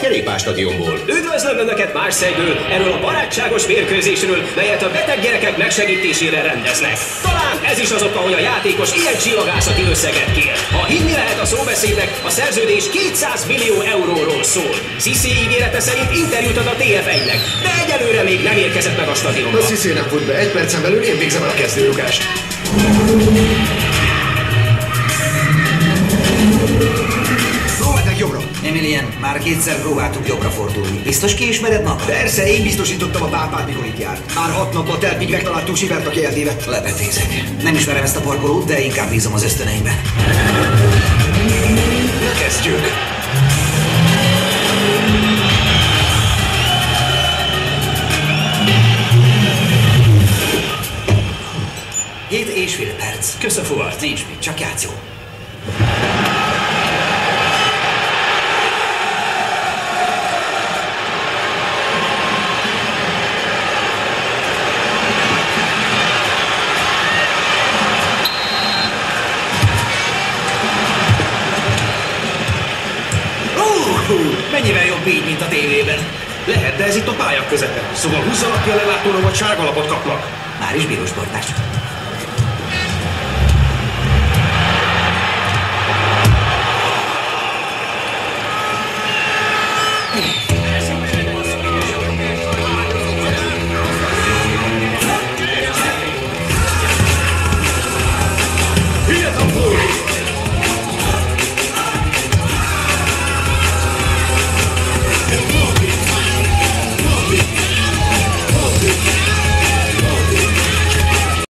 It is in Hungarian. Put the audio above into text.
kerékpárstadionból. Üdvözlöm Önöket Marseille-ből, erről a barátságos mérkőzésről, melyet a beteg gyerekek megsegítésére rendeznek. Talán ez is az oka, hogy a játékos ilyen csillagászati összeget kér. Ha hinni lehet a szóbeszédnek, a szerződés 200 millió euróról szól. Cissé ígérete szerint interjút ad a TF1-nek, de egyelőre még nem érkezett meg a stadionba. A Cissé nem fut be, 1 percen belül én végzem el a kezdőrugást. Jobbra. Emilien, már 2-szer próbáltuk jobbra fordulni. Biztos kiismered magad? Persze, én biztosítottam a pápát, mikor itt járt. Már 6 napba telt, míg megtaláltuk Sivert, aki eltévedt. Lebetézek. Nem ismerem ezt a parkolót, de inkább bízom az ösztöneimben. Na kezdjük. Hét és fél perc. Kösz a fuart. Nincs mit, csak játszó. Mennyivel jobb így, mint a tévében? Lehet, de ez itt a pálya közepe. Szóval 20 alapja lelátóra vagy sárgalapot kapnak. Már is bírósportás.